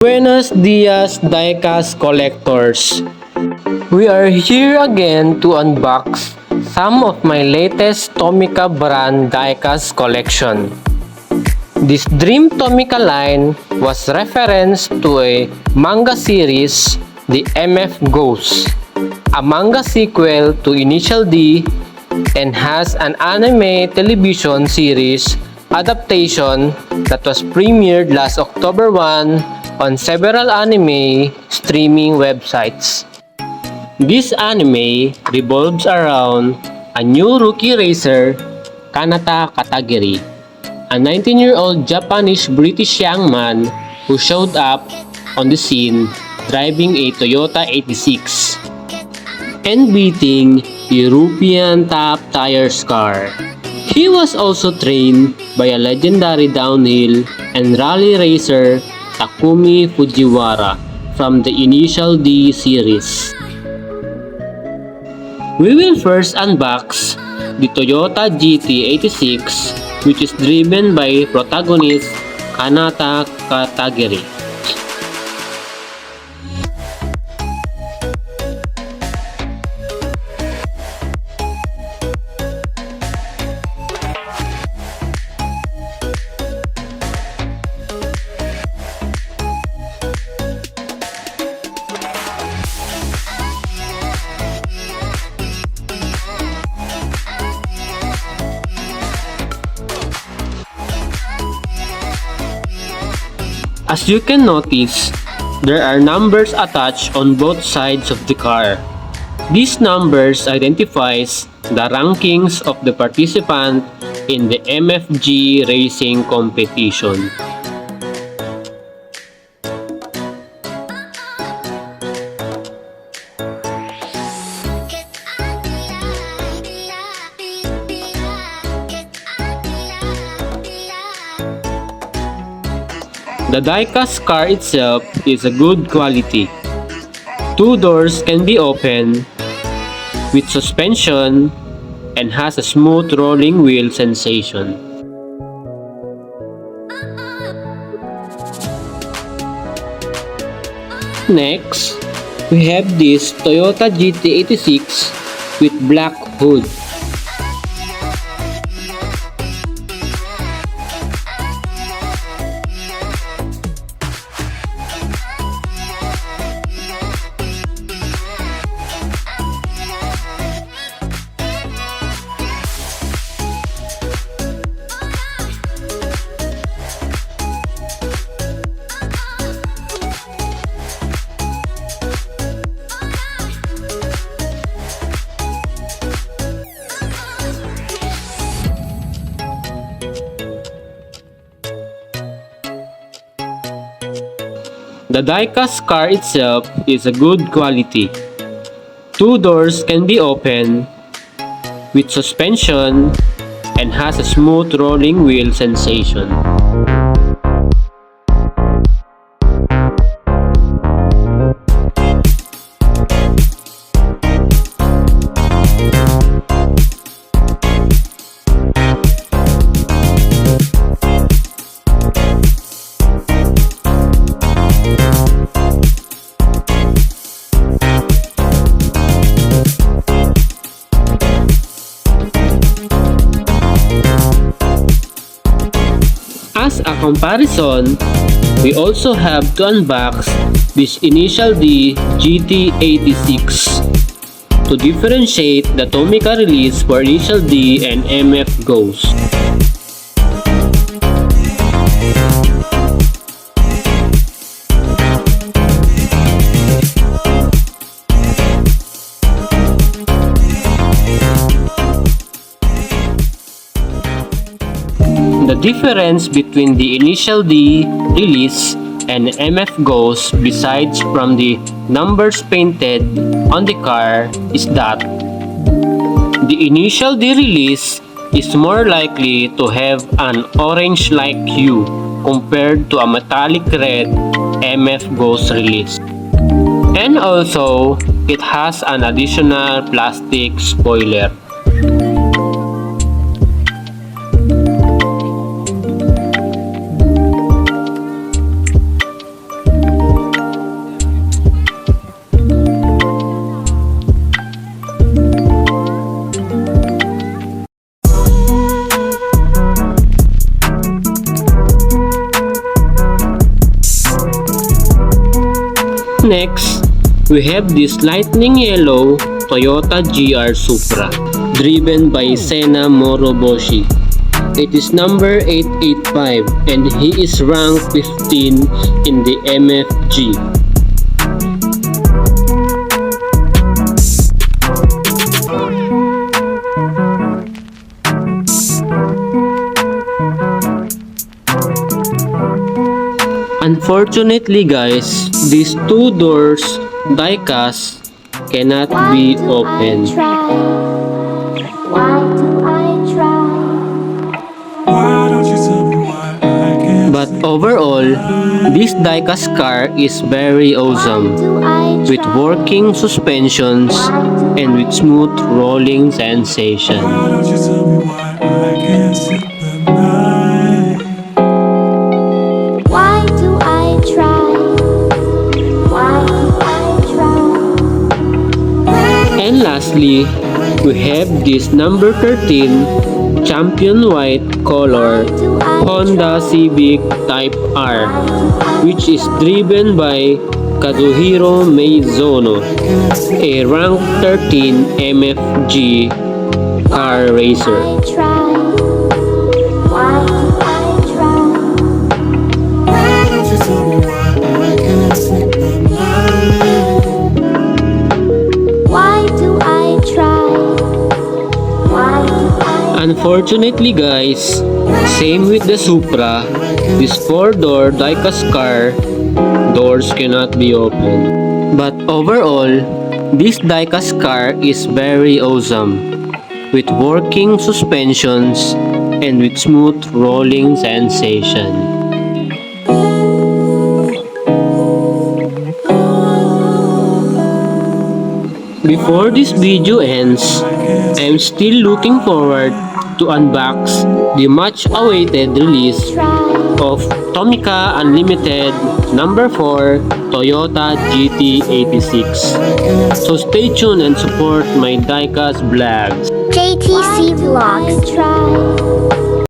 Buenos dias, diecast collectors. We are here again to unbox some of my latest TOMICA brand diecast collection. This Dream TOMICA line was referenced to a manga series, the MF Ghost, a manga sequel to Initial D, and has an anime television series adaptation that was premiered last October 1 on several anime streaming websites. This anime revolves around a new rookie racer, Kanata Katagiri, a 19-year-old Japanese-British young man who showed up on the scene driving a Toyota 86 and beating European top tires car. He was also trained by a legendary downhill and rally racer Takumi Fujiwara from the Initial D series. We will first unbox the Toyota GT86, which is driven by protagonist Kanata Katagiri. As you can notice, there are numbers attached on both sides of the car. These numbers identifies the rankings of the participant in the MFG racing competition. The diecast car itself is a good quality. Two doors can be opened with suspension and has a smooth rolling wheel sensation. Next, we have this Toyota GT86 with black hood. The diecast car itself is a good quality. Two doors can be opened with suspension and has a smooth rolling wheel sensation. As a comparison, we also have to unbox this Initial D GT86 to differentiate the TOMICA release for Initial D and MF Ghost. The difference between the Initial D release and MF Ghost, besides from the numbers painted on the car, is that the Initial D release is more likely to have an orange-like hue compared to a metallic red MF Ghost release. And also, it has an additional plastic spoiler. Next, we have this lightning yellow Toyota GR Supra, driven by Sena Moroboshi. It is number 885 and he is ranked 15 in the MFG. Unfortunately guys, these two doors die-cast cannot be opened. But overall, this die-cast car is very awesome, with working suspensions and with smooth rolling sensation. And lastly, we have this number 13 champion white color Honda Civic Type R, which is driven by Kazuhiro Meizono, a rank 13 MFG car racer. Unfortunately guys, same with the Supra, this 4-door die-cast car, doors cannot be opened. But overall, this die-cast car is very awesome, with working suspensions and with smooth rolling sensation. Before this video ends, I am still looking forward to unbox the much-awaited release of TOMICA Unlimited number 4 Toyota GT86. So stay tuned and support my diecast vlogs. JTC Vlogs.